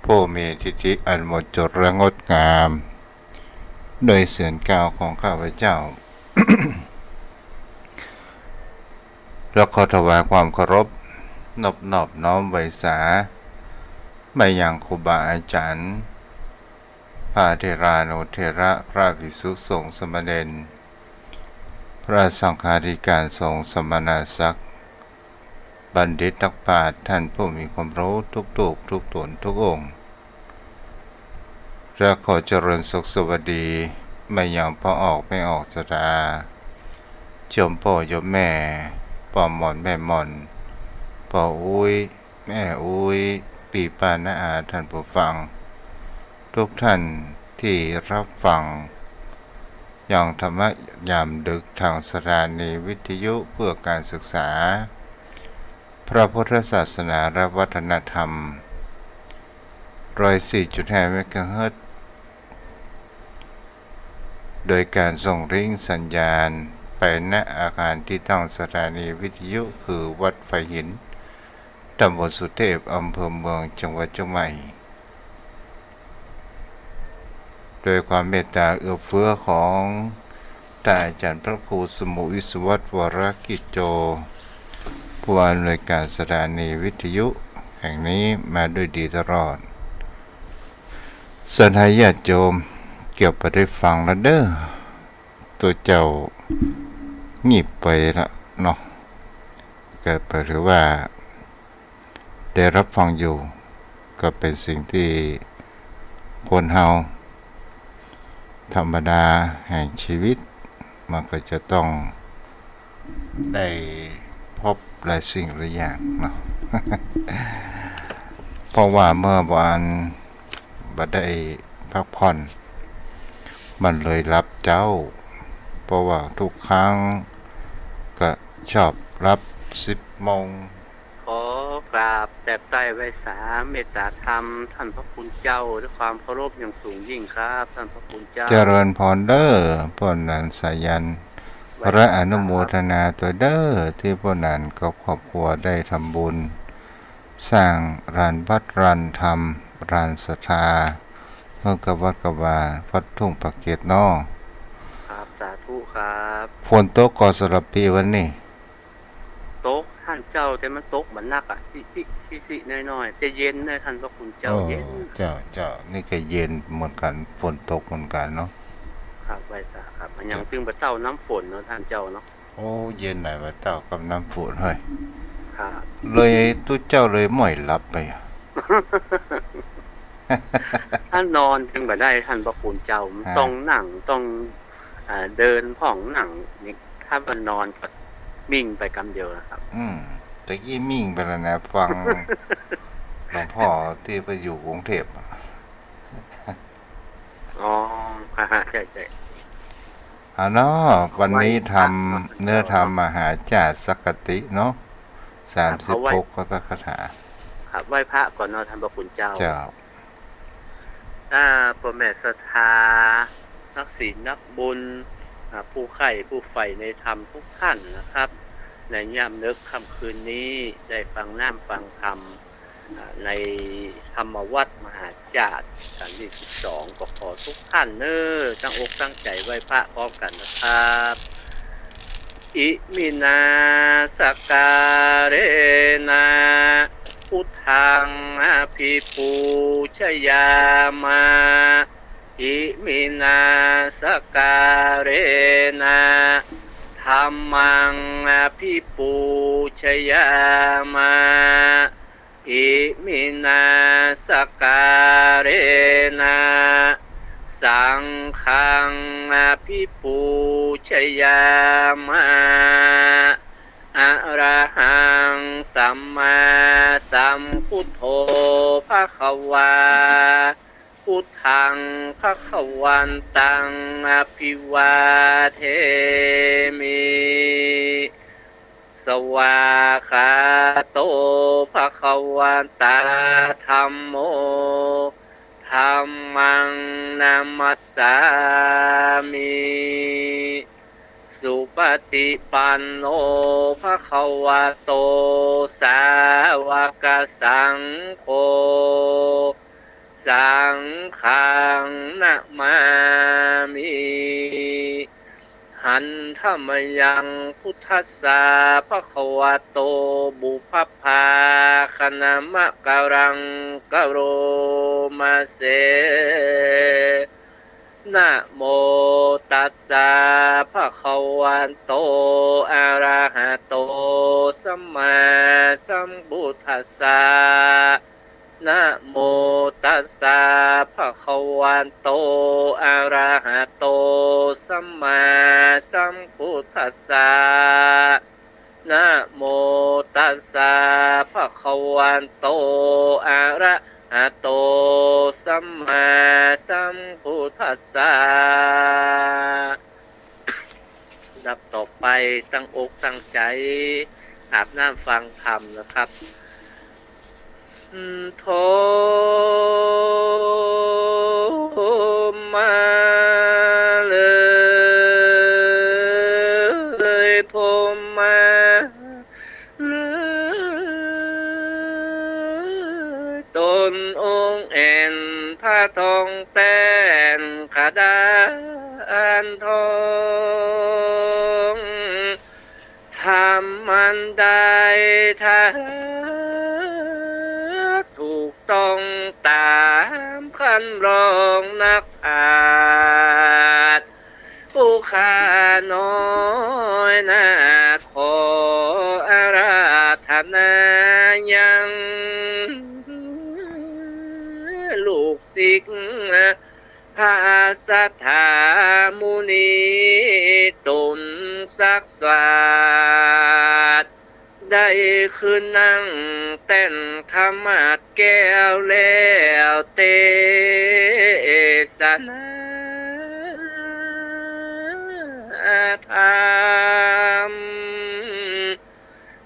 ผู้มีทิฏฐิอันหมดจดและงดงามโดยเสียงกล่าวของข้าพเจ้า แล้วขอถวายความเคารพนอบน้อมไว้สาไปยังครูบาอาจารย์พระเถรานุเถระพระภิกษุสงฆ์สมณเณรพระสังฆาธิการสงฆ์สมณศักดิ์บัณฑิตนักปราชญ์ท่านผู้มีความรู้ทุกตนทุกองค์และขอเจริญสุขสวัสดีไม่ยังพ่อออกไม่ออกสดาจมพ่อยมแม่ป่อหมอนแม่หมอนป่ออุ้ยแม่อุ้ยปีปานาอาท่านผู้ฟังทุกท่านที่รับฟังอย่างธรรมะยามดึกทางสถานีวิทยุเพื่อการศึกษาพระพุทธศาสนาและวัฒนธรรม104.5 เมกะเฮิรตซ์โดยการส่งริงสัญญาณไปณอาคารที่ตั้งสถานีวิทยุคือวัดไฟหินตำบลสุเทพอำเภอเมืองจังหวัดเชียงใหม่โดยความเมตตาเอื้อเฟื้อของท่านอาจารย์พระครูสมุวิศวัตวรกิจโจผู้อำนวยการสถานีวิทยุแห่งนี้มาด้วยดีตลอดสถาญาติโยมเกี่ยวไปได้ฟังแล้วเด้อตัวเจ้างีบไปละเนาะเกิดไปหรือว่าได้รับฟังอยู่ก็เป็นสิ่งที่คนเฮาธรรมดาแห่งชีวิตมันก็จะต้องได้พบหลายสิ่งหลายอย่างเนาะ เพราะว่าเมื่อวานบ่ได้พักผ่อนมันเลยรับเจ้าเพราะว่าทุกครั้งก็ชอบรับ10 โมงขอกราบแตบใต้ไว้สาเมตตาธรรมท่านพระคุณเจ้าด้วยความเคารพอย่างสูงยิ่งครับท่านพระคุณเจ้าเจริญพรเด้อพ่อนันสายันพระอนุโมทนาตัวเด้อที่พ่อนันกับครอบครัวได้ทำบุญสร้างรานวัดรานธรรมรานศรัทธาเพื่อกับวัดกบาวัดทุ่งปากเกร็ดนอครับสาธุครับฝนตกก่อสลับปีวันนี้ตกท่านเจ้าแต่มันตกมันนักอ่ะสิน้อยๆแต่เย็นนะท่านพระคุณเจ้าเย็นเจ้านี่ก็เย็นเหมือนกันฝนตกเหมือนกันเนาะครับไว้สาครับมันยังตึงบ่เต้าน้ำฝนเนาะท่านเจ้าเนาะโอ้เย็นไหนว่าเต้ากับน้ำฝนเฮ้ยครับเลยตู้เจ้าเลยหม่อยหลับไปท่านนอนจึงบ่ได้ท่านพระคุณเจ้าต้องนั่งต้องเดินผ่องนั่งนี่ถ้ามันนอนก็มิ่งไปกำเดียวนะครับตะกี้มิ่งไปแล้วนะฟังหลวงพ่อที่ไปอยู่กรุงเทพอ๋อใช่เนาะวันนี้ทำเนื้อทำมหาจาสักกติเนาะ36ก็พระคาถาครับไหว้พระก่อนเนาะท่านพระคุณเจ้าพ่อแม่ศรัทธานักศีลนักบุญผู้ใฝ่ผู้ใฝ่ในธรรมทุกท่านนะครับในยามนึกค่ำคืนนี้ได้ฟังน้ำฟังธรรมในธรรมวัดมหาจาร์กันที่12ก็ขอทุกท่านตั้งอกตั้งใจไหว้พระพร้อมกันนะครับอิมินาสการะนะพุทธังอภิปูชยามาอิมินาสการะนะธัมมังอภิปูชยามาอิมินาสการะนะสังฆังอภิปูชยามาอะระหังสัมมาสัมพุทโธภควาพุทธังภควันตังอภิวาเทมิสวาคาโตภควตาธัมโมธัมมังนามัสสามิสุปฏิปันโนภควโตสาวกสังโฆ สังฆังนะมามิหันธรรมยังพุทธัสสะภะคะวะโตบุพพาคณมะกะรังกะโรมาเสนะโมตัสสะภะคะวะโตอะระหะโตสัมมาสัมพุทธัสสะนะโมตัสสะภะคะวะโตอะระหะโตสัมมาสัมพุทธัสสะนะโมตัสสะภะคะวะโตอะระหะโตสัมมาสัมพุทธัสสะดับต่อไปตั้งอกตั้งใจอาบน้ำฟังธรรมนะครับโทมาเลยผมมาเลยตนองค์แอนพระทองแต้นขดานทองทำมันได้ถ้าถูกต้องตามคันรองนักอาจผู้ข้าน้อยนาขออาราธนายังลูกศิษย์พระสัทธามุนีตนศักดิ์สิทธิ์ได้ขึ้นนั่งเต้นธรรมะแก้วแล้วเทศนาธรรม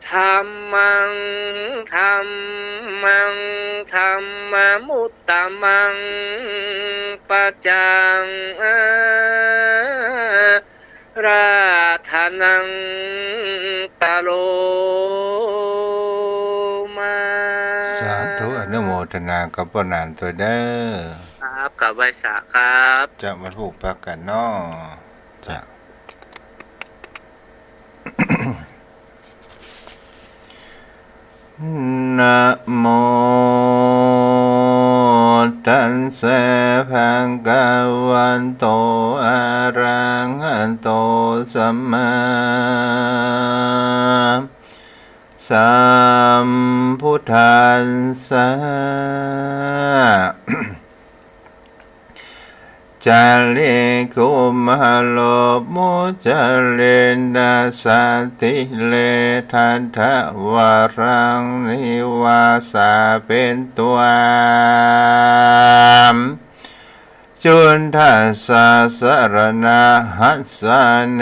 ธรรมังธรรมังธรรมมุตตมังปัจจังราธนังตะโลมาสาธุอนุโมทนากับปนานตัวเด้อครับกับไวสาครับ จะมาถูกปักกันเนาะจะ นะโมตัสสะภะคะวะโตอะระหะโตสัมมาสัมพุทธัสสะจะเลกุมหะโลมุจะเลนะสันติเลทันทะวารังนิวาสาเป็นตัวจุนทัสสะสรณะหัสสะเน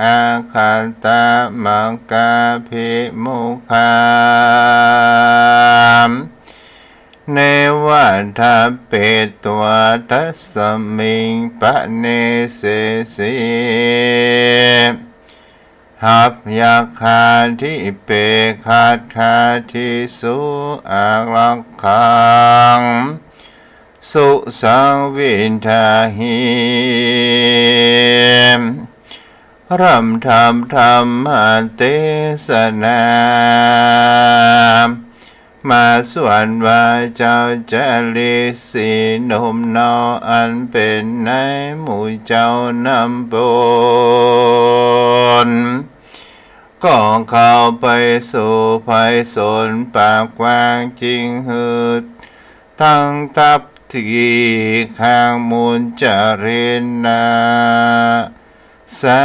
อาคันตะมังกาภิมุขามเนวัฏเปตัวทัสสมิงปะเนเสสีหับยาคาทิเปขาดคาทิสุอาลักขังสุสังวินทาหิรัมธรรมธรรมเตสนามาส่วนว่าเจ้าจะลิสีนมนออันเป็นในหมู่เจ้านำบนก็เข้าไปสู่ภัยสนปากกว้างจริงหืดทั้งทับที่ข้างมูลจารินาสา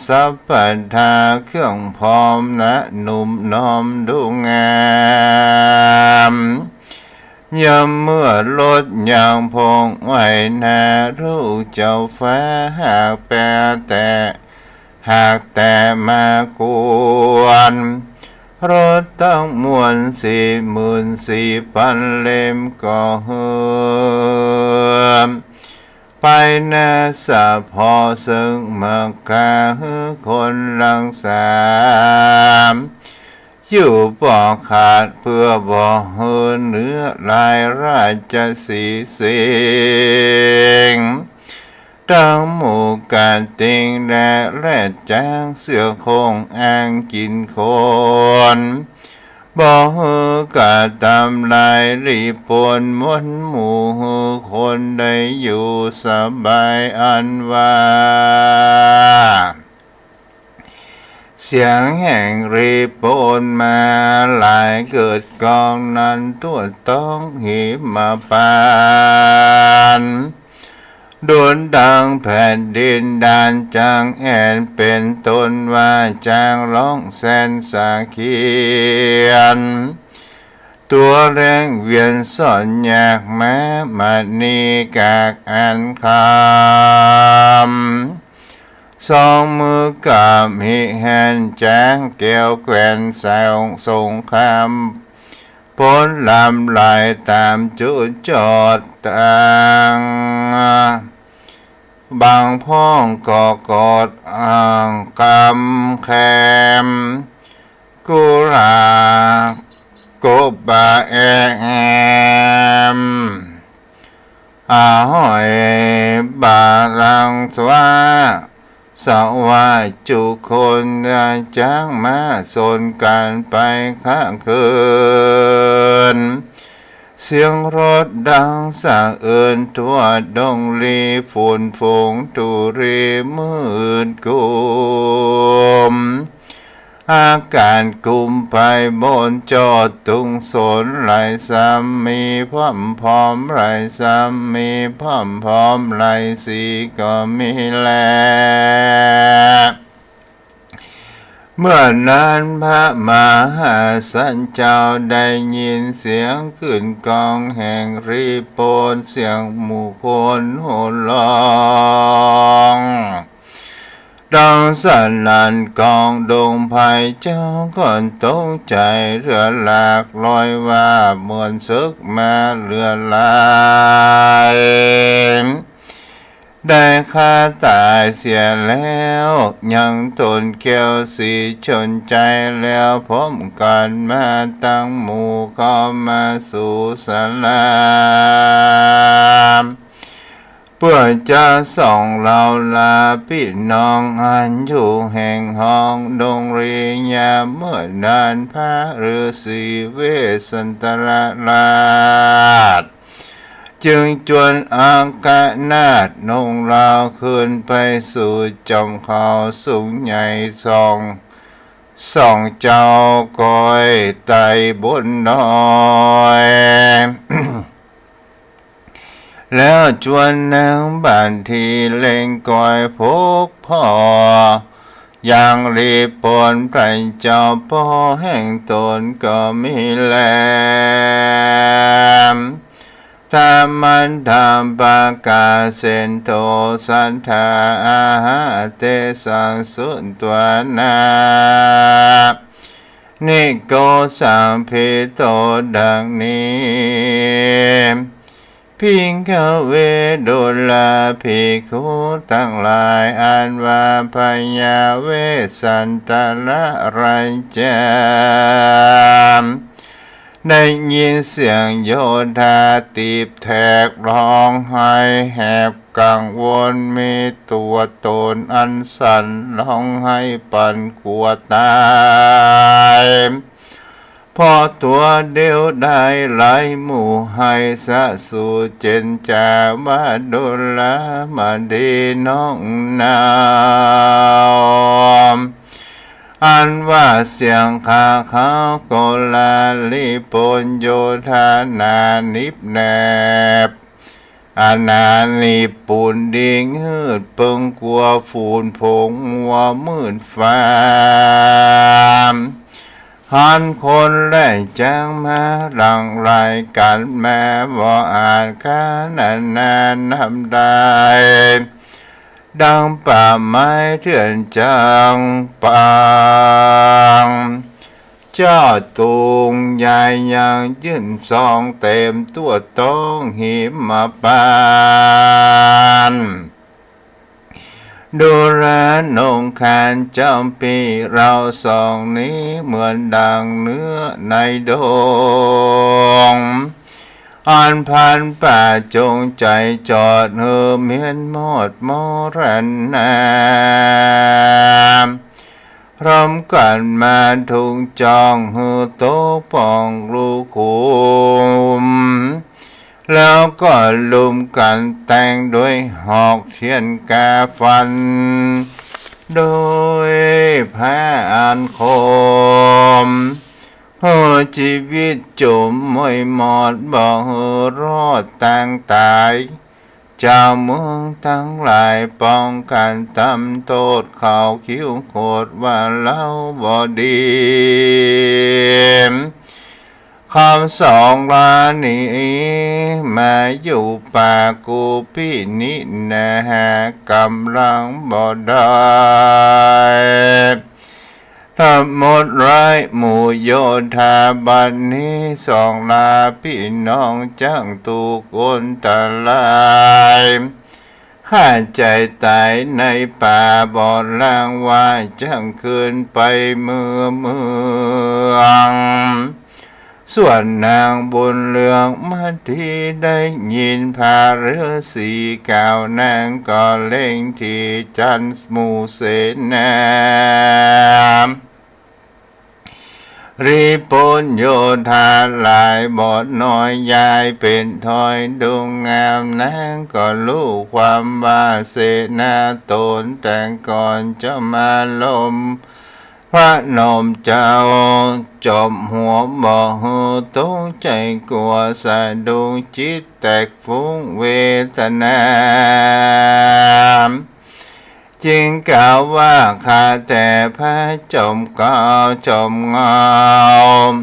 สัพพันธาเครื่องพร้อมนะหนุ่มน้อมดูงามยามเมื่อลดยางพงไหวนารู้เจ้าฟ้าหากแปรแต่หากแต่มาควรรถตั้งมวล44,000 เล่มก็เฮือมไปนาสะพอซึ่งมากาคนลังสาม อยู่บ่ขาดเพื่อบ่เฮือเนื้อลายราชสีเสียงตั้งหมู่การติงและจ้างเสือคงอ้างกินคนบ่ฮือกะตำลายรีปนมนหมู่คนได้อยู่สบายอันว่าเสียงแห่งรีปนมาหลายเกิดกองนั้นตัวต้องหิมาปานโดนดังแผ่นดินดานจางแอนเป็นต้นว่าจางร้องแสนสาเขียนตัวแรงเวียนสอนยากแม้มานีกากอันคำสองมือกามีแหนแจ้งแก้วแกวนแสงสงครามพ้นลำลายตามจุดจอดต่างบางพ้องก่อกอดอ่างกำแคมกุรากบบาแอมหอยบาลังสวาสวาจุคนจ้างมาสนกันไปข้างคืนเสียงรถดังสะเอินทั่วดงลีฝุ่นฟงตุรีมืดกุมอาการกุมไปบนจอดตุงสนไหลสามีพร้อมพร้อมไหลสามีพร้อมพร้อมไหลสีก็มีแลเมื่อนานพระมหาสันเจ้าได้ยินเสียงขึ้นกองแห่งรีโปนเสียงหมู่คนโห่ร้องดังสนั่นกองดงไผ่เจ้าก่อนตกใจเรือหลากลอยว่ามวลซึกมาเรือลายได้ฆ่าตายเสียแล้วยังตนเกี่ยวสีชนใจแล้วพร้อมกันมาตั้งหมู่เข้ามาสู่สลามเพื่อจะส่องเราลาพี่น้องอันอยู่แห่งห้องดงรียาเมื่อนานพระฤาษีเวสสันตราชจึงจวนอากานาดนงเราขึ้นไปสู่จอมเขาสูงใหญ่ส่องเจ้าก้อยไต่บนดอย แล้วจวนนางบ้านที่เล่งก้อยพกพ่ออย่างรีปนไพรเจ้าพ่อแห่งตนก็มีแลมตามมันทำปากาเซนโตสันทาอาหาเตสังสุนตัวนานิโกสัมพิโตดังนี้พิงขเวดุลาภิกขุทั้งหลายอันว่าพยาเวสันตละรัยจามได้ยินเสียงโยธาตีบแทกร้องไห้แหบกังวลมีตัวตนอันสั่นร้องไห้ปั่นกลัวตายพอตัวเดียวได้หลายหมู่ให้สะสู่เจนจามาดุลามาดีน้องนาวอันว่าเสียงข้าเขาโกลาลิปนโยธานานิบแนบอานานิปุนดิ่งหืดเปิงกลัวฝูนผงมัวมืดฟ้าหันคนและจางมาหลังไหลกันแม้บ่อาจข้านานทำได้ดังป่าไม้เถื่อนจางปางเจ้าตุงใหญ่ยังยื่นซองเต็มตัวต้องหิมมาปาน ดูแลนงคานจำปีเราสองนี้เหมือนดังเนื้อในดงอ่านผ่านป่าจงใจจอดเหือเมียนมอดมอรันนามพร้อมกันมาทุงจองเหือโตปองลูกคุมแล้วก็ลุมกันแต่งด้วยหอกเทียนกาฟันโดยพระอันคมชีวิตจุมไม่หมดบ่รอดต่างตายเจ้าเมืองทั้งหลายป้องกันทำโทษเขาคิ้วโคตรว่าเล่าบ่ดีคำสองลานี้มาอยู่ป่ากูพี่นินะฮะกำลังบ่ได้ถ้าหมดร้ายหมู่โยธาบัดนี้สองลาพี่น้องจังตูกนตะลายข้าใจตายในป่าบ่อล่างว่าจังคืนไปเมืองส่วนนางบนเรืองมาที่ได้ยินพาเรือสีก่าวนางก็เล่งที่จันทร์มูเสนารีปนโยธาหลายบอดน้อยยายเป็นถอยดวงงามนางก็รู้ความว่าเสนาตนแต่งก่อนจะมาลมพระนมเจ้าจอมหัวบ่หูตกใจกลัวสะดุ้งจิตแตกฟุ้งเวทนาจึงกล่าวว่าข้าแต่พระจอมเก่าจอมงาม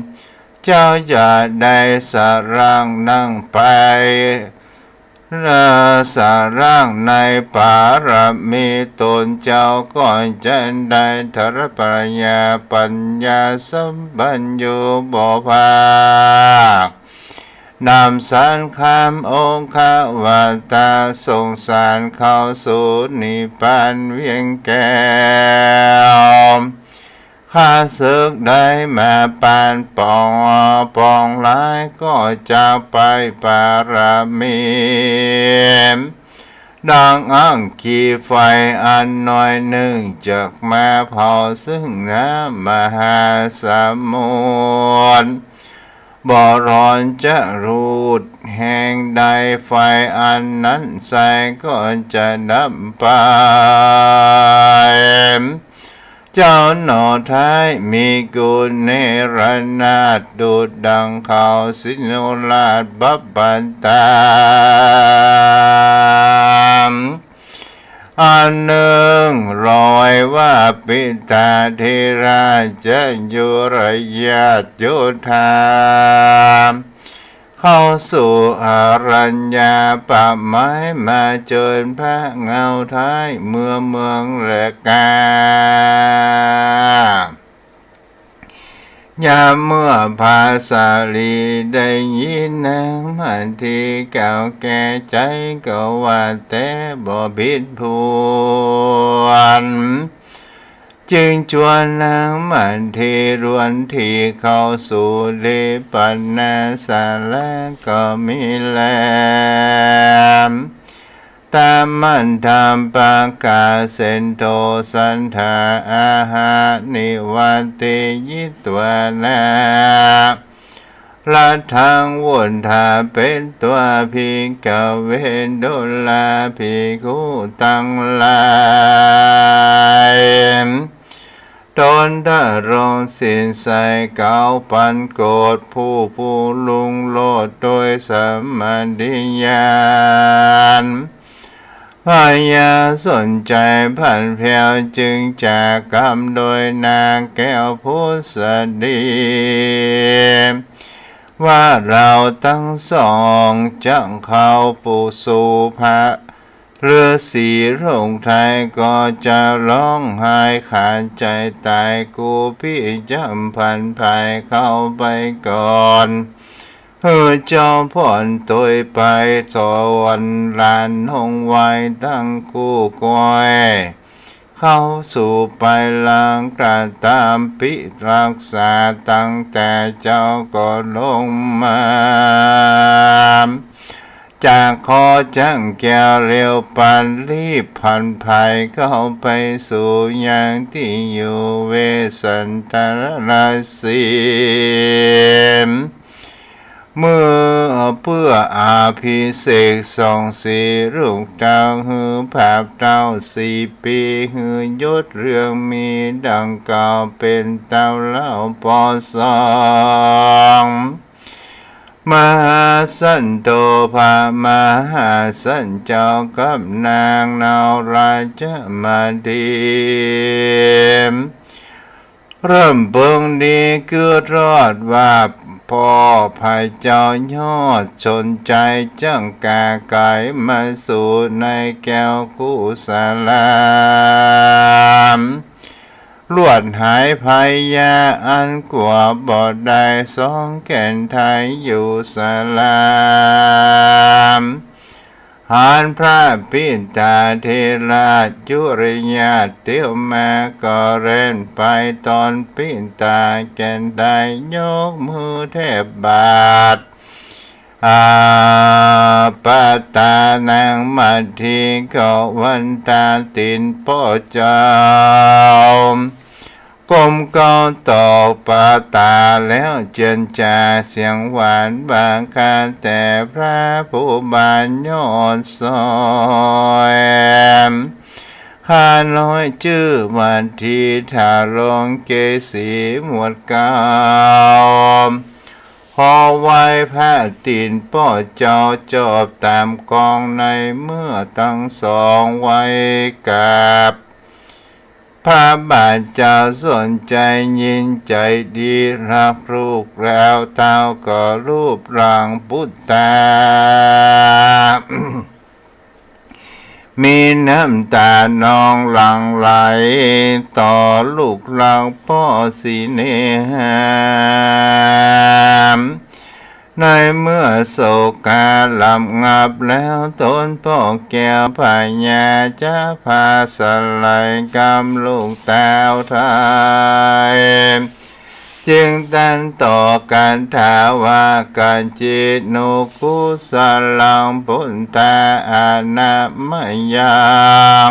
เจ้าอย่าได้สาร่างนั่งไปสาร่างในปารมีตนเจ้าก่อนจะได้ทรปริญญาปัญญาสัมปัญโยบ่ภาคนำสารคามองค์ข้าวาตาสงสารเข้าสู่นิพพานเวียงแก้วข้าศึกได้มาปานปองหลายก็จะไปปารามีดังอังคีไฟอันน้อยหนึ่งจากมาเผาซึ่งน้ำมหาสมุทรบ่ร้อนจะรูดแห่งใดไฟอันนั้นใสก็จะดับไปเจ้าหน่อท้ายมีกุลเนรนาถดูดดังเขาสิโนราชบับบันตามอันหนึ่งรอยว่าปิตาเทราจะยุรยาโยธาเข้าสู่อารัญญาป่าไม้มาเจิญพระเงาท้ายเมืองและกายามเมื่อภาษาลีได้ยินนางมันทีเก่าแก่ใจก็ว่าแต่บ่ผิดพวนจึงชวนนางมันทีรวนที่เข้าสู่เลปันนาสาละก็มีแลมตามมันทำปากาเซนโตสันทาอาหานิวันติยิตวนาละทางวนทาเป็นตัวพิกเวนดุลาภิกขุตั้งหลายตนดารงสินใสเก่าปันโกดผู้ลุงโลดโดยสมาธิญาณพายาสนใจพันแผ่วจึงจากกรรมโดยนางแก้วผู้สดีว่าเราทั้งสองจังเข้าปูสู่พระฤาษีโรงไทยก็จะร้องไห้ขาดใจตายกูพี่จำพันภายเข้าไปก่อนเจ้าพ่อนตัวไปสวรรค์ลานหงไว้ตั้งคู่ก้อย เข้าสู่ไปหลังกระตามพิรักษาตั้งแต่เจ้าก็ลงมาจากคอจังแก้วเร็วปันรีบพันภัยเข้าไปสู่ยังที่อยู่เวสันตรราศีเมื่อเพื่ออาภิเษกส่องสีลูกดาวหือภาพดาว4 ปีหือยศเรื่องมีดังเก่าเป็นเต้าเล่าปอสองมหาสันโตภามหาสันเจ้ากับนางนาวราชมาดีเริ่มเบิ่งดีเกิดรอดว่าพ่อพายเจ้ายอดชนใจจังกาไก่มาสู่ในแก้วคู่สาลามลวดหายภัยยาอันกว่าบ่อได้สองแก่นไทยอยู่สาลามหานพระปิณตาเทราจุริยาเตียวมาก็เร่นไปตอนปิณตาแก่นได้ยกมือแทบบาทปาตานางมัทธีก็วันตาตินพ่อเจ้ากลมก็ตอกปาตาแล้วเจนจาเสียงหวานบางคาแต่พระผู้บานยอดซอยข้าน้อยชื่อวันที่ทาลงเกษีหมวดเก่าพอไว้พระตินป้อเจ้าจอบตามกองในเมื่อตั้งสองไว้กับพระบาทเจ้าสนใจยินใจดีรักลูกแล้วเต้าก็รูปร่างพุทธา มีน้ำตานองหลั่งไหลต่อลูกเราพ่อสิเนหามในเมื่อโศกาลำงับแล้วตนพ่อแก้วพญาจะพาสลายกรรมลูกแต้วไทยจึงตันต่อการถาว่าการจิตนุกุสลังปุตตาอานาไม่ยั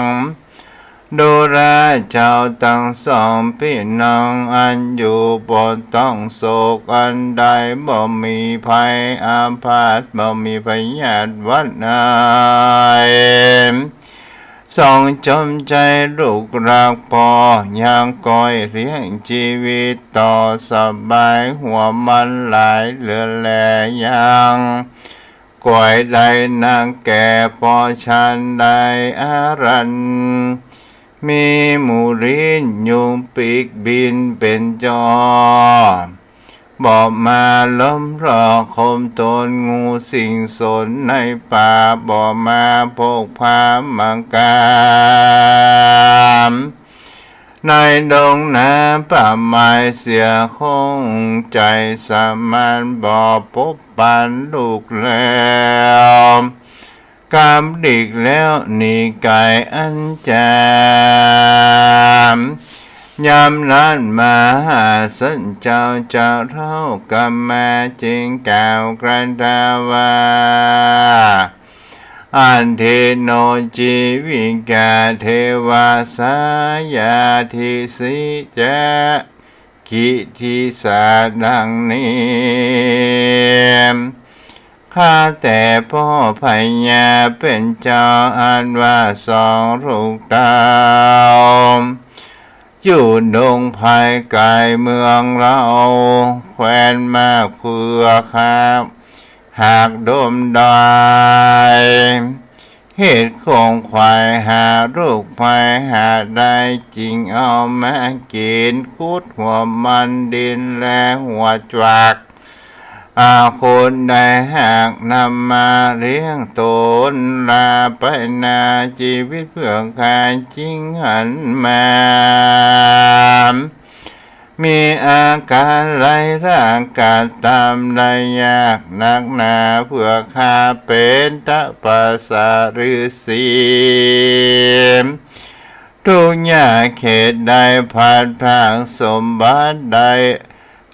งดูแลเจ้าทั้งสองพี่น้องอันอยู่บนต้องโศกอันใดบ่มีภัยอาพาธบ่มีพยาธิวัฏใดส่องจมใจลูกรักพอยังก้อยเลี้ยงชีวิตต่อสบายหัวมันหลายเหลือแลยังก้อยได้นางแก่พอชันได้อารันมีหมูรินยุงปีกบินเป็นจอบอกมาล้มรอคมตนงูสิงสนในป่าบอกมาพกพามังกามในดงนาป่าไม้เสียคงใจสามานบอกพบปันลูกแล้วกามดิกแล้วนี่ไก่อันจามยามนั้นมาหาสันเจ้าจะเท่ากับมาจึงกล่าวกระดาว่าอันเทโนจีวิกาเทวาสายาทิสิจะกิทิสาดังนี้ข้าแต่พ่อพญาเป็นเจ้าอันว่าสองลูกดาวอยู่ดงภายไกลเมืองเราแคว้นมากเพื่อข้าหากดมได้เหตุของควายหาลูกภายหาได้จริงเอามากินคุดหัวมันดินและหัวจวักคนได้หากนำมาเลี้ยงตนลาไปนาชีวิตเพื่อขายจริงหันมามีอาการไรร่างกายตามได้ยากนักหนาเพื่อข้าเป็นตะปาสาฤาษี ทุกอย่างเขตใดผ่านทางสมบัติใด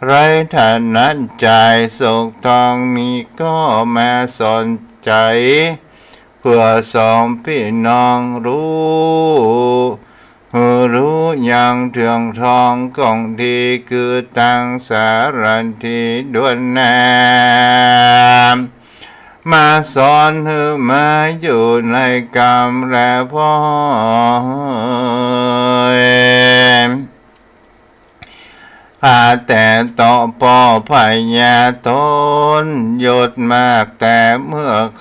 ไรฐานันใจสุขทองมีก็มาสนใจเพื่อสองพี่น้องรู้อย่างเถืองทองกองดีคือตังสารันทีด้วนแนมมาสอนให้มาอยู่ในกรรมและพ่อแต่ต่อปอพญาตนยศมากแต่เมื่อเ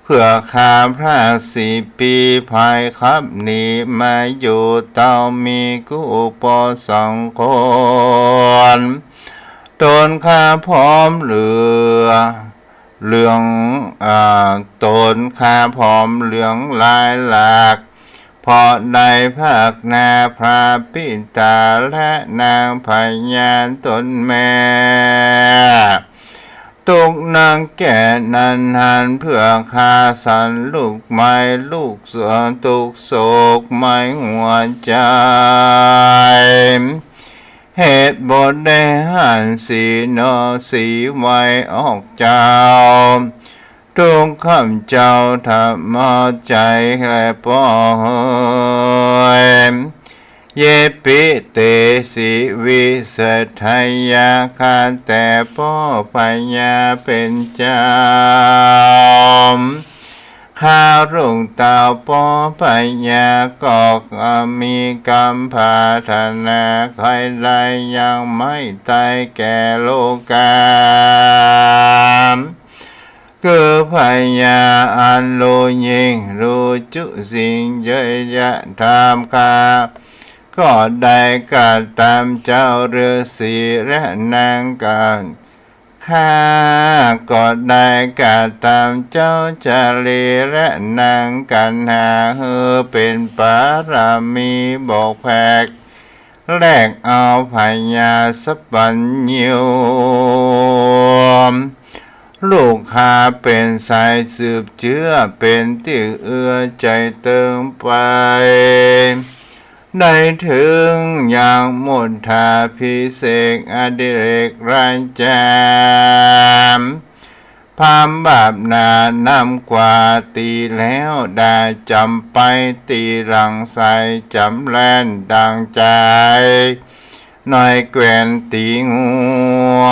พื่อข้าพระ4 ปีภายครับนี้มาอยู่เต้ามีกูปอ2 คนตนข้าพร้อมเหลืองตนข้าพร้อมเหลืองลายหลากพอได้ภาคนาพระปิตาและนางพญาตนแม่ตุกนางแก่นันหันเพื่อคาสันลูกไม้ลูกสวนตุกโศกไม้หัวใจเหตุบทได้หันสีนอสีไว้ออกเจ้าทุกคำเจ้าธรรมใจและป้อยเยปิเตสิวิเสทัยยาคาแต่ป้อพญาเป็นเจ้าข้ารุ่งเต่าป้อพญากอกมีกรรมพาธนาใครใดยังไม่ตายแก่โลกาคือพญาอันรู้ยิ่งรู้จุสิ่งเยอะแยะทำข้าก็ได้กาตามเจ้าฤาษีและนางกันข้าก็ได้กาตามเจ้าจารีและนางกันหาเป็นปารามีบอกแพกแลกเอาพญาสัพพัญญูลูกข้าเป็นสายสืบเชื้อเป็นที่เอื้อใจเติมไปได้ถึงอย่างมนทาพิเศษอดิเรกรายจามพามบาปนานำกว่าตีแล้วได้จำไปตีรังใสจำแลนดังใจหน่อยแกวนตีงัว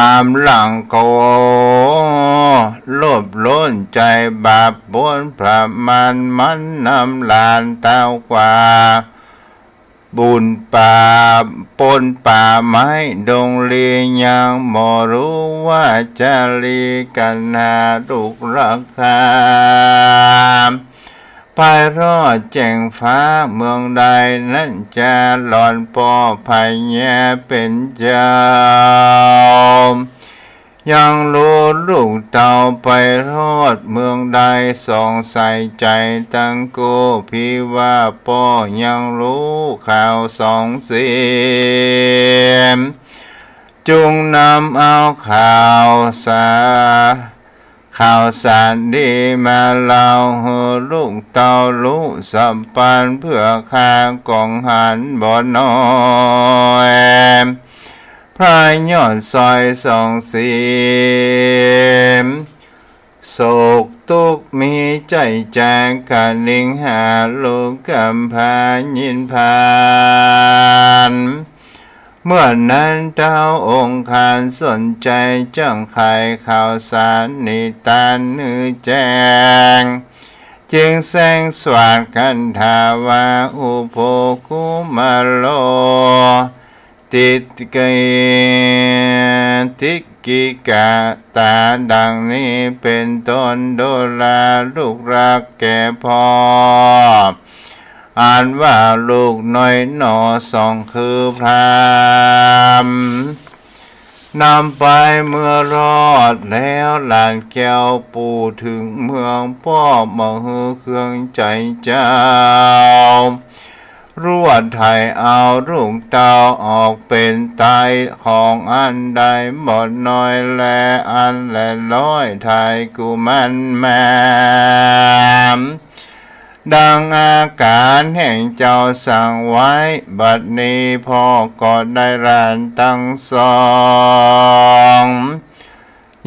พามหลังโกโลภล้นใจบาปบนพระมันนำลานเต้ากว่าบุญป่าปนป่าไม้ดงเลียยังบ่รู้ว่าจะลีกันนาดุกราคาไปรอดแจ้งฟ้าเมืองใดนั้นจะหลอนปอพญาเป็นเจ้ายังรู้ลูกเต่าไปรอดเมืองใดส่องใส่ใจตั้งโกพี่ว่าป้อยังรู้ข่าวสองเสียมจุงนำเอาข่าวสารดีมาเล่าให้ลูกเต่ารู้สัมปันเพื่อข้ากองหันบ่น้อยพระยอดซอยสองสีโศกทุกมีใจแจงกันลิงหาลูกกำพายินพานเมื่อนั้นเจ้าองค์คานสนใจจังไขข่าวสารนิทานนือแจ้งจึงแสงสว่างกันทาวาอุโภคุมาโลติกิกาตาดังนี้เป็นต้นโดลาลูกรักแก่พ่ออ่านว่าลูกน้อยหนอสองคือพรามนำไปเมื่อรอดแล้วหลานแก้วปู่ถึงเมืองพ่อมาฮือเครื่องใจเจ้ารวดไทยเอารุ่งเต้าออกเป็นไตของอันใดหมดน้อยและอันและร้อยไทยกูมันแม่ ดังอาการแห่งเจ้าสั่งไว้บัดนี้พ่อก็ได้ร่านตั้งสอง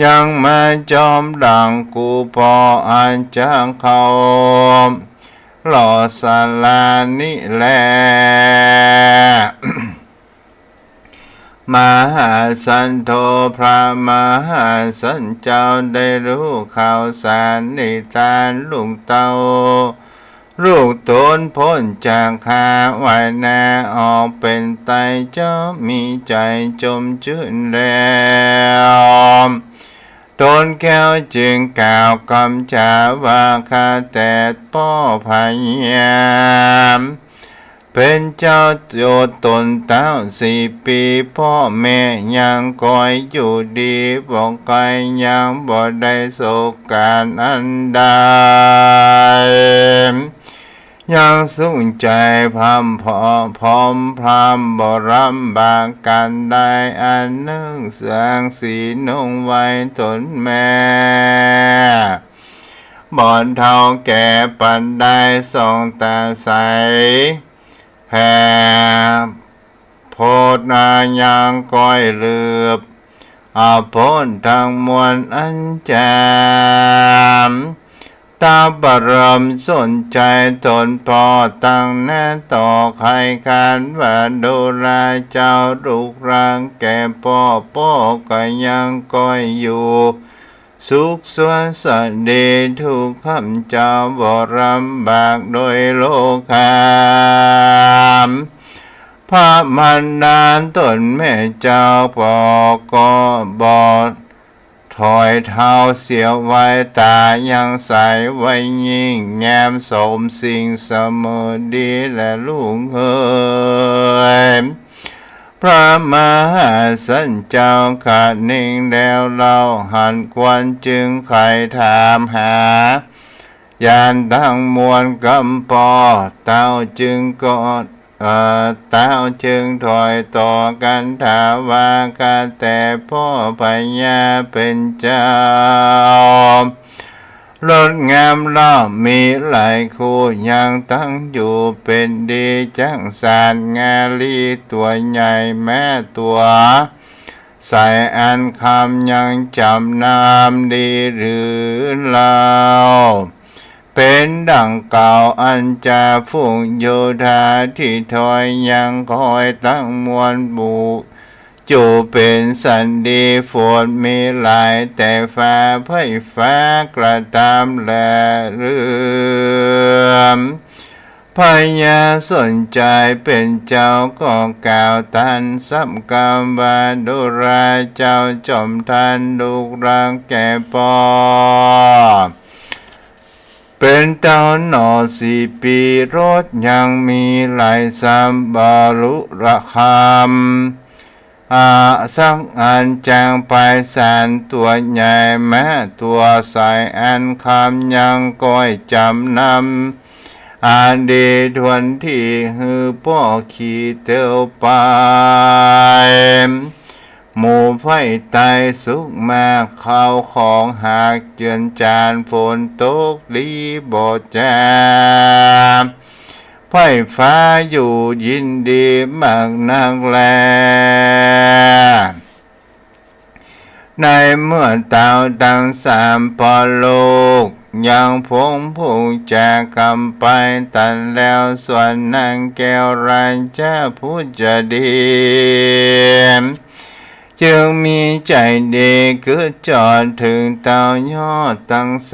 ยังมาจอมดังกูพออันจางเขาหล่อสาลานิแล มหาสันโธพระมหาสันเจ้าได้รู้ข่าวสารนิทานลุงเตาลูกตนพ้นจากข้าไว้แน่ออกเป็นไตเจ้ามีใจจมชื่นแล้วตนแก้วจึงกล่าวคำจาว่าข้าแต่พ่อพยายามเป็นเจ้าโยตนเต้า4 ปีพ่อแม่ยังคอยอยู่ดีบอกไกลยังบ่ได้โศกการอันใดยังสุ่งใจพำพร้อมพรำบ่รำบากกันได้อันหนึ่งเสียงสีนุ่งไว้ตนแม่บ่อนเท่าแก่ปันได้ส่องตาใสแผ่โพดนายังก้อยเลือบอาพ้นทางมวลอันแจ่มตาบรมสนใจตนพอตั้งแน่ต่อใครการว่าดูแลเจ้าลูกร่างแก่พ่อก็ยังก้อยอยู่สุขสวนสดีทุกคำเจ้าบ่รำบากโดยโลกามพระมันดานตนแม่เจ้าปอก็บอดถอยเท้าเสียวไว้ตายังใสไว้ยิ่งแง้มสมสิ่งเสมอดีและลุงเอ๋ยพระมหาสันเจ้าขาดนิ่งแล้วเราหันควันจึงใครถามหายานทั้งมวลกำปอเต้าจึงกอดเต้าจึงถอยต่อกันถามว่าการแต่พ่อพญาเป็นเจ้ารถงามล้อมมีหลายคู่ยังตั้งอยู่เป็นดีจังสารงาลีตัวใหญ่แม่ตัวใส่อันคำยังจำนามดีหรือเล่าเป็นดังเก่าอันจะฟุ้งโยธาที่ถอยยังคอยตั้งมวลบุจูเป็นสันดีฝนมีหลายแต่ฟ้าไพ่ฟ้ากระตามและเรือพญาสนใจเป็นเจ้าก็กล่าวตันสัมกามบาดุราเจ้าจอมทันลูกรังแก่ปอเป็นเจ้าหนอ4 ปีรถยังมีหลายสัมบารุระคำสักอันจางไปสารตัวใหญ่แม่ตัวใสอันคำยังก้อยจำนำอาดีทวนที่ฮือพ่อขี่เตียวไปหมู่ไฟไตสุกมาเข้าของหากเจือนจานฝนตกดีบ่แจ่มไฟฟ้าอยู่ยินดีมากนักแลในเมื่อเต่าทั้ง3 พอลูกยังพงผูกจากคำไปตันแล้วส่วนนางแก้วราชาผู้จะดีจึงมีใจดีคือจอดถึงเต่ายอดทั้ง3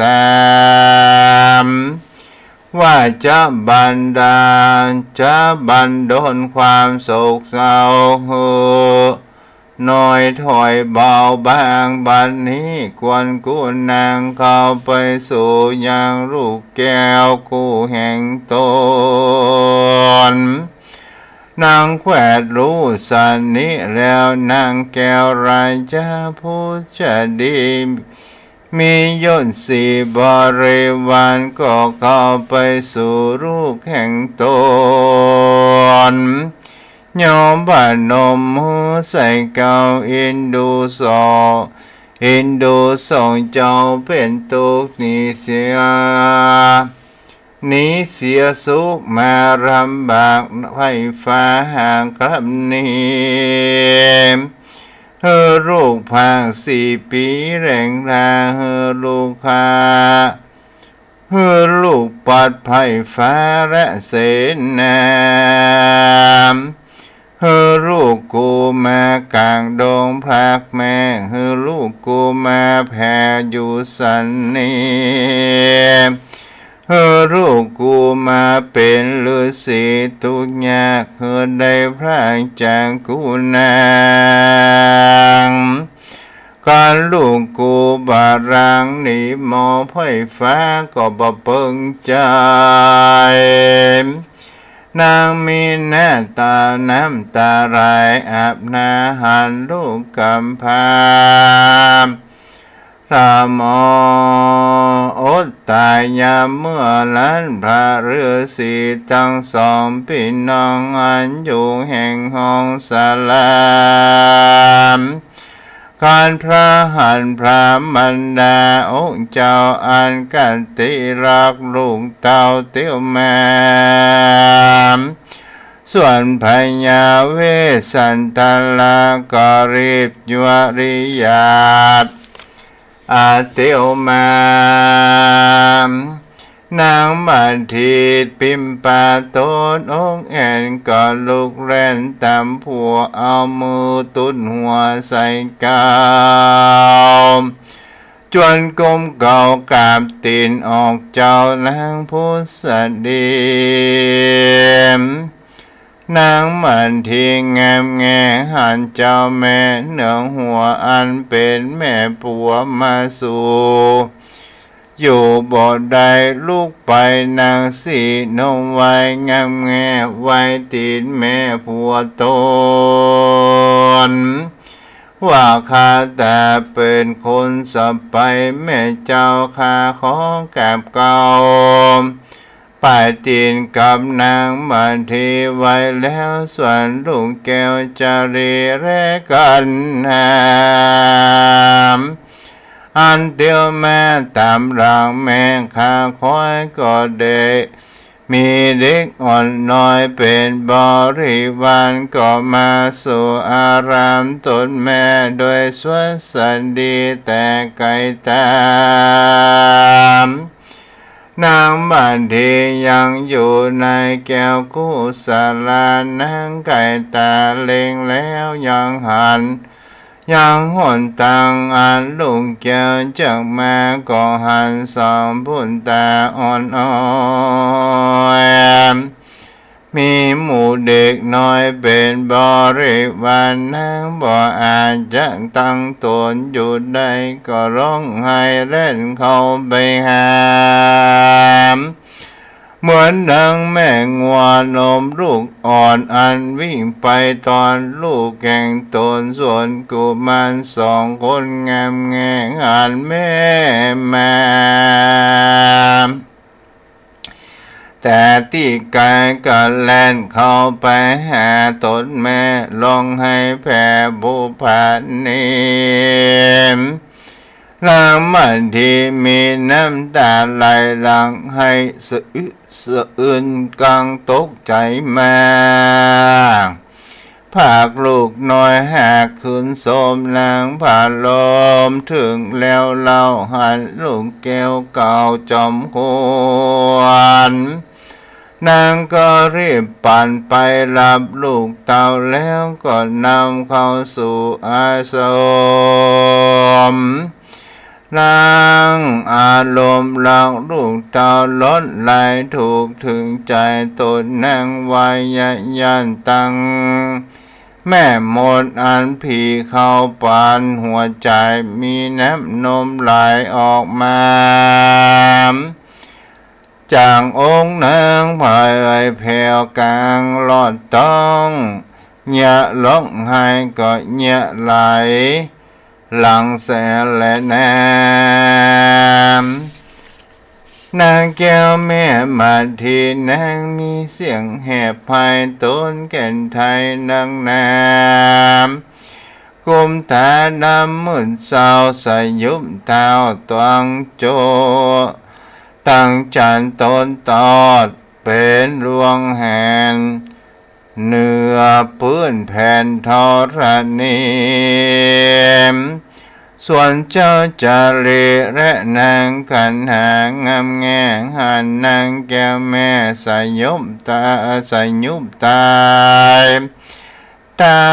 ว่าจะบันดาลจะบันดลความโศกเศร้าน้อยถอยเบาบางบัดนี้ควรกู้นางเข้าไปสู่ยังลูกแก้วคู่แห่งตนนางแขวดรู้สันนี้แล้วนางแก้วราชาผู้จะดีมียศ4 บริวารก็เข้าไปสู่ลูกแห่งตนยอมบานมมือใส่เก่าอินดูส่งเจ้าเป็นตุกนิเสีย หนีเสียสุขมาลำบากไฟฟ้าห่างครับนี้ลูกพาง4 ปีแรงราลูกค้าลูกปลอดภัยฟ้าและเสนาลูกกูมากลางดงพรากแม่ลูกกูมาแผ่อยู่สันนีลูกกูมาเป็นฤาษีทุกยากได้พระจากกูนางก่อนลูกกูบารังหนีหมอไฟฟ้าก็บ่เปิงใจนางมีหน้าตาน้ำตาไหลอาบนาหันลูกกำพร้าพระหมออดตายยามเมื่อล้านพระฤาษีทั้งสองพี่น้องอันอยู่แห่งห้องสลามการพระหันพระมันดาองค์เจ้าอันกันติรักลูกเต่าเตี้ยวแม่ส่วนพญาเวสสันตลาก็รีบยวริยาตอาเตียวมานางบันทีปิมปาโตนองแอนก็ลุกแล่นตามผัวเอามือตุนหัวใส่กาวจวนกลมเก่ากราบตีนออกเจ้านางผู้สดีนางมันทีงามแงหันเจ้าแม่เหนือหัวอันเป็นแม่ผัวมาสู่อยู่บ่ได้ลูกไปนางสีนงไว้งามแงไว้ตีนแม่ผัวตนว่าข้าแต่เป็นคนสับไปแม่เจ้าข้าของแกบเก่าป่ายตีนกับนางบันทีไว้แล้วส่วนลูกแก้วจะรีแรกันอันเดียวแม่ตามรังแม่ข้าคอยก็ได้มีเด็กอ่อนน้อยเป็นบริวารก็มาสู่อารามตนแม่โดยสวสันดีแต่ไกลตามนางบันทียังอยู่ในแก้วกุศลานางไก่ตาเล็งแล้วยังหันยังหนตังอันลุงแก้วจากมาก็หันสองบุญตาอ่อนอ่อนมีหมู่เด็กน้อยเป็นบริวารนางบ่อาจจะตั้งตนอยู่ได้ก็ร้องไห้เล่นเข้าไปหามเหมือนดังแม่งัวนมลูกอ่อนอันวิ่งไปตอนลูกแก่งตนส่วนกุมาร2 คนงามแงหันแม่มาแต่ที่กายก็แล่นเข้าไปหาตนแม่ลองให้แผ่บุพนิมนางมันทีมีน้ำตาไหลหลังให้สะอื้นกังตกใจมากภาคลูกน้อยหากคืนสมนางผ่าลมถึงแล้วเล่าหันลูกแก้วเก่าจอมควรนางก็รีบปั่นไปรับลูกเต่าแล้วก็นำเข้าสู่อาสมนางอารมณ์หลังลูกเต่าลดไหลถูกถึงใจตนนางวายยันตังแม่หมดอันผีเข้าปานหัวใจมีน้ำนมไหลออกมาจากองค์นางพายแผ่วกลางลอดต้องอย่าร้องไห้ก็อย่าไหลหลังแสและน้ำนางแก้วแม่มาทีนางมีเสียงแหบภายต้นแก่นไทยนางน้ำกุมตาดำมืดเศร้าสยุบเท้าตวงโจ ตั้งจันตนตอดเป็นรวงแหนเนื้อพื้นแผ่นธรณีส่วนเจ้าจารีและนางกันหางามแงงหันนางแก้วแม่สายุบตาสายุบตายเต้า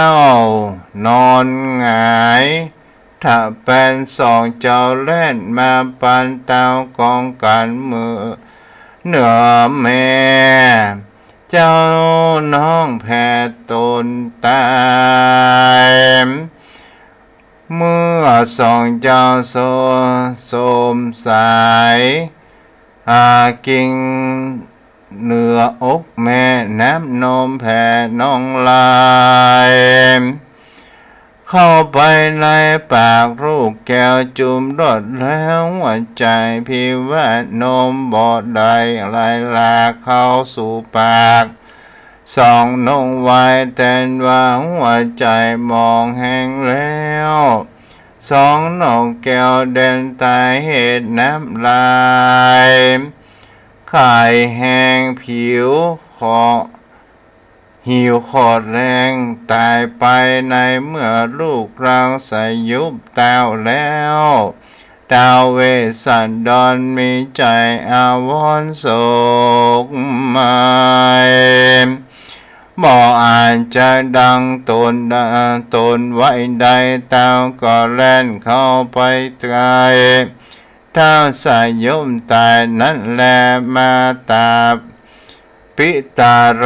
นอนหงายถ้าเป็นสองเจ้าเล่นมาปันเต้ากองกันมือเหนือแม่เจ้าน้องแผ่ตนตายเมื่อสองเจ้าโสมสายกิ่งเหนืออกแม่น้ำนมแผ่น้องลายเข้าไปในปากลูกแก้วจุ่มรดแล้วหัวใจพี่ว่านมบ่ได้ไหลหลากเข้าสู่ปากสองนงไว้แต่ว่าหัวใจมองแห้งแล้วสองนกแก้วเด่นตายเหตุน้ำลายไข่แห้งผิวคอหิวขอดแรงตายไปในเมื่อลูกเราสายุบเต้าแล้วดาวเวสันดรมีใจอาวรณ์โศกหมายบ่อาจจะดังตนไว้ใดเต้าก็แล่นเข้าไปไกลถ้าสายุบตายนั้นแลมาตาปิตาโร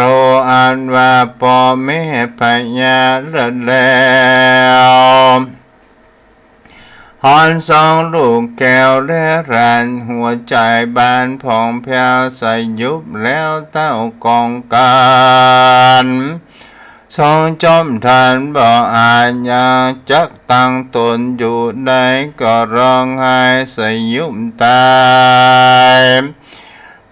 อันว่าปอแม่พญาแล้วหอนสองลูกแก้วและรันหัวใจบานผ่องแผ้วใสยุบแล้วเต้ากองกันสองจอมทานบ่อาจยาจักตั้งตนอยู่ได้ก็ร้องไห้ใสยุบตาย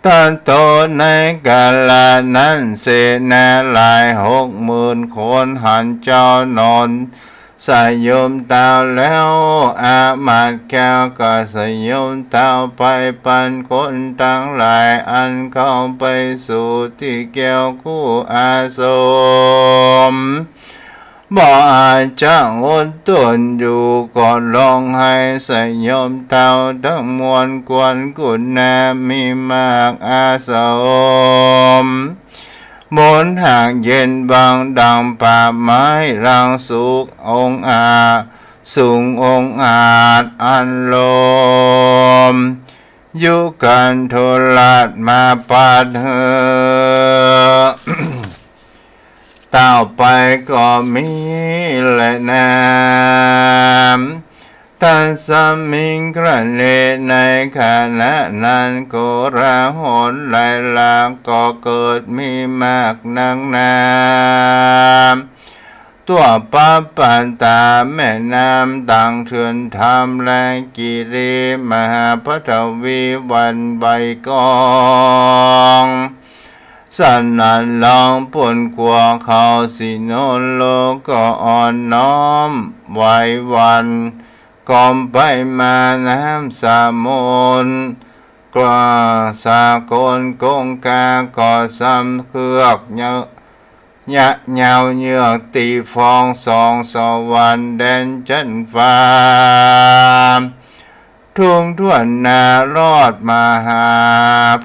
ตอนโตในกาลนั้นเสนาหลาย60,000 คนหันเจ้านอนสยมเต้าแล้วอามาตย์แก้วก็สยมเต้าไปปันคนทั้งหลายอันเข้าไปสู่ที่แก้วคู่อาสมบ่อาจจะอดทนอยู่ก่อนร้องไห้สยมเต้าทั้งมวลกวนกุณนามีมากอาสมมนหางเย็นบางดังป่าไม้รังสุกองอาสูงองอาจอันลมยุกันโทราชมาปาดเธอ เต้าไปก็มีและน้ำท่านสมิงกระเลในขณะนั้นโกราหนไหลหลากก็เกิดมีมากนักน้ำตัวป้าปันตาแม่น้ำดังเถื่อนทำแรงกิริมหาพทวีวันใบกองสันนันลองป่นกว่าเขาสิโนโลก็อ่อนน้อมไหววันกอมไปมาน้ำสามุนกว่าสากลกงกาก็ซ้ำเครือกเงาเยือกตีฟองสองสวรรค์แดนจันฟ้าทุ่งท่วนนารอดมหา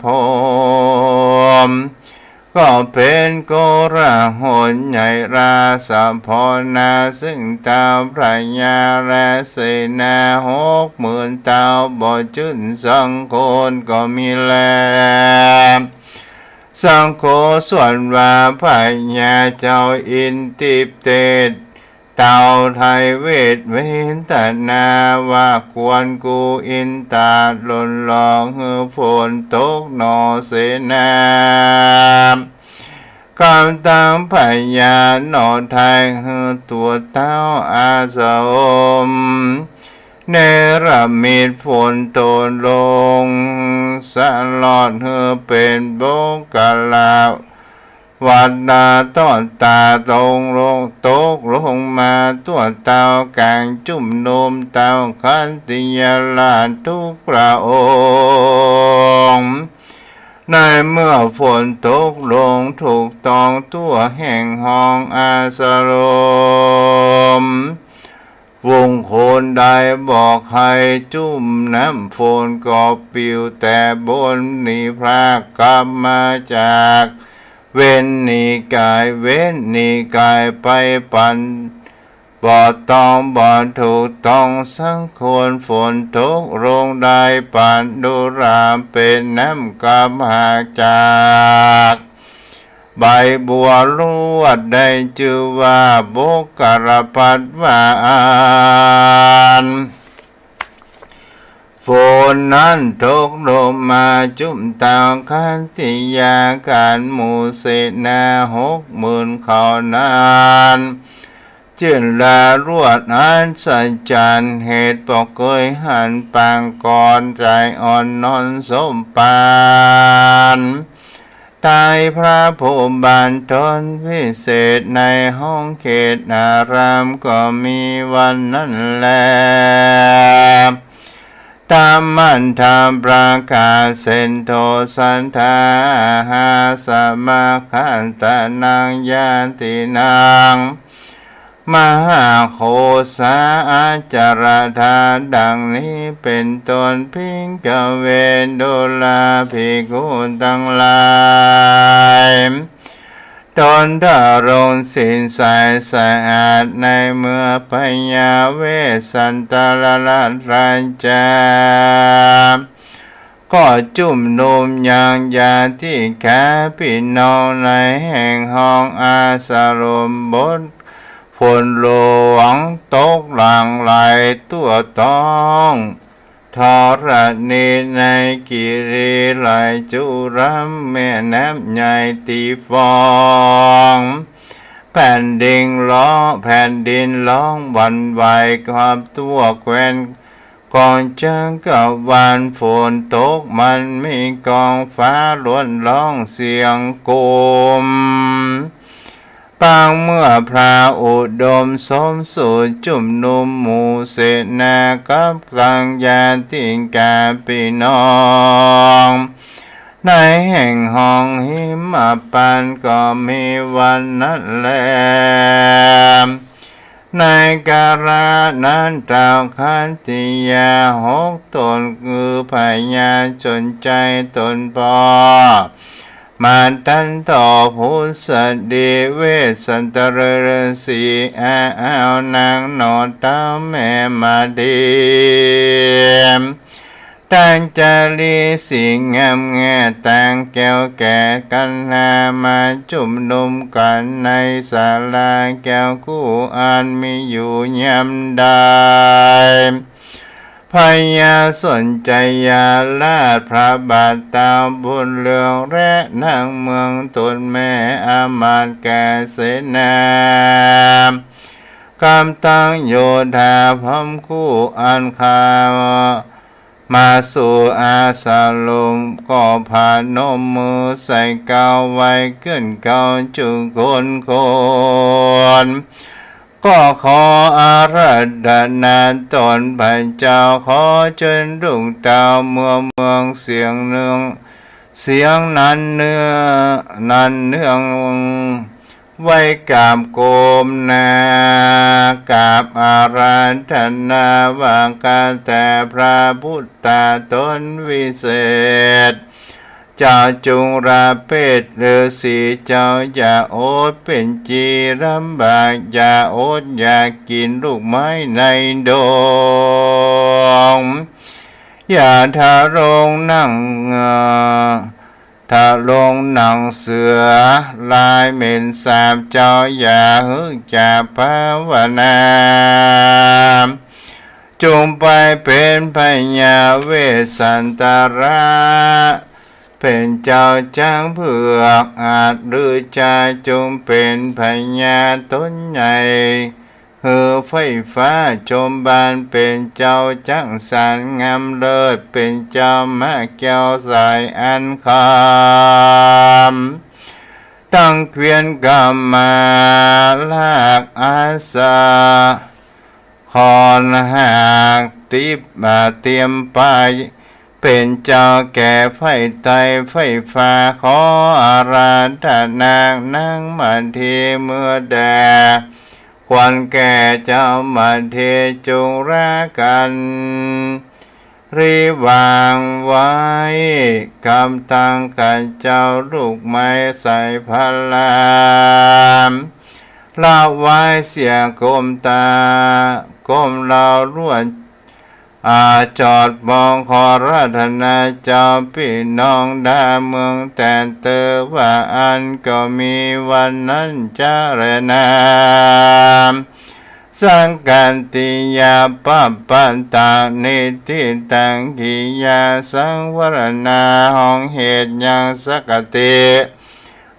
พรหมก็เป็นโกราหนใหญ่ราสะพนาซึ่งเต้าพระยาและเสนา60,000 เต้าบ่จุนสังโคนก็มีแลสังโฆส่วนว่าพญาเจ้าอินทิปเตศเต่าไทยเวทเวนตนาว่าควรกูอินตาหล่นหลอกหือฝนตกนอเสนาคำตามพญาหนอไทยหือตัวเต้าอาสมเนรมิตฝนตนลงสลอดหือเป็นโบกลา วัดดาต้อนตาตรงลงตกลงมาตัวเต่ากลางจุ่มนมเต่าขันติยาลาทุกพระองค์ในเมื่อฝนตกลงถูกต้องตัวแห่งห้องอาสรมวงโคนใดบอกให้จุ่มน้ำฝนก็ปิวแต่บนนี้พระกลับมาจากเว้นนี่กายเว้นนี่กายไปปันบ่ต้องบ่ถูกต้องสังควรฝนตกลงได้ปานดุรามเป็นน้ำกำหากจากใบบัวลวดได้ชื่อว่าโบกรพัดวานฝนนั้นตกลงมาจุ่มตางคันติยาการหมู่เสนา60,000เขานานจื่นลารวดอันสัจจันเหตุปอกเกยหันปางก่อนใจอ่อนนอนสมปานตายพระผู้บันทนวิเศษในห้องเขตอารามก็มีวันนั้นแลตามมันทำประกาศเซนโทสันทาหาสมาคันตานังยานตินางมหาโคสาอาจารธาดังนี้เป็นตนพิงกเวนโดลาภิกขุทั้งหลายตนดารงสินใสสะอาดในเมื่อพญาเวสสันตรลัตราจาก็จุ่มนุมอย่างยาที่แค่พี่น้องในแห่งห้องอาสรมบทฝนหลวงตกหลังไหลตัวต้องทรณีในกิริไหลจุรัมแม่น้ำใหญ่ตีฟองแผ่นดินร้องวันไหวความตัวแควนก่อนจังกับวันฝนตกมันมีกองฟ้าล้วนร้องเสียงโกมปางเมื่อพระอุดมสมสุดจุ่มนุมหมู่เสนากับกลางยาติกาพี่น้องในแห่งห้องหิมปานก็มีวันนั้นแลในการนั้นเต่าคันติยา6 ตนคือพญาจนใจตนพอมาตันต่อผู้สดีเวสสันตรสีอาวนางนอนตาแม่มาดีตั้งจารีสิ่งงามแง่ต่างแก้วแก่กันนามาจุ่มนุมกันในศาลาแก้วคู่อันมีอยู่ยามใดพญาสนใจยาลาดพระบาทตามบุญเรืองและนางเมืองตนแม่อามาตย์แก่เสนาคำตั้งโยธาพร้อมคู่อันคามาสู่อาสาลมก็พานมมือใส่เกาไว้ขึ้นเกาจุคนก็ขออาราธนาตนพระเจ้าขอเชิญดวงดาวเมืองเสียงนั้นเนืองไว้กราบโกมนากราบอาราธนาว่ากาแต่พระพุทธตนวิเศษเจ้าจงราเพศฤาษีเจ้าอย่าอดเป็นจีรำบากอย่าอดอยากกินลูกไม้ในดงอย่าทารงนั่งเสือลายเหม็นสาบเจ้าอย่าฮึกจะภาวนาจงไปเป็นพญาเวสสันตราเป็นเจ้าจ้างเผือกอาจหรือจะจงเป็นพญาต้นใหญ่เหือไฟฟ้าชมบานเป็นเจ้าจังสรรงงามเลิศเป็นเจ้ามะแก้วสายอันคำ ตั้งเกวียนกำมาลากอาสาคอนหากติบมาเตรียมไปเป็นเจ้าแก่ไฟไตไฟฟ้าขออาราธนานางมาเทเมื่อแดควันแก่เจ้ามาเทจงรักกันรีวางไว้กำตังกันเจ้าลูกไม้ใส่พลามละไว้เสียก้มตาก้มเราล้วนจอดมองขอรัตนาเจ้าพี่น้องดาเมืองแต่เตอว่าอันก็มีวันนั้นจะเรนามสังกันติยาปัปปันตานิติตังกิยาสังวรณาห้องเหตุยังสักติ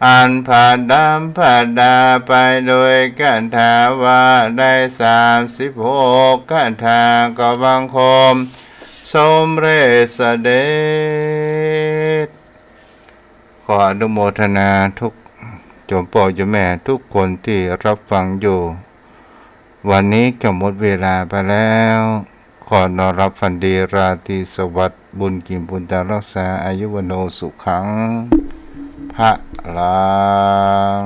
อันผ่าดำผ่าดาไปโดยกันถาว่าได้36กันถาก็บังคมสมเรสเดชขออนุโมทนาทุกโยมพ่อโยมแม่ทุกคนที่รับฟังอยู่วันนี้ก็หมดเวลาไปแล้วขอนอนรับฝันดีราตรีสวัสดิ์บุญกิมบุญตารักษาอายุวโนสุขังพระลัง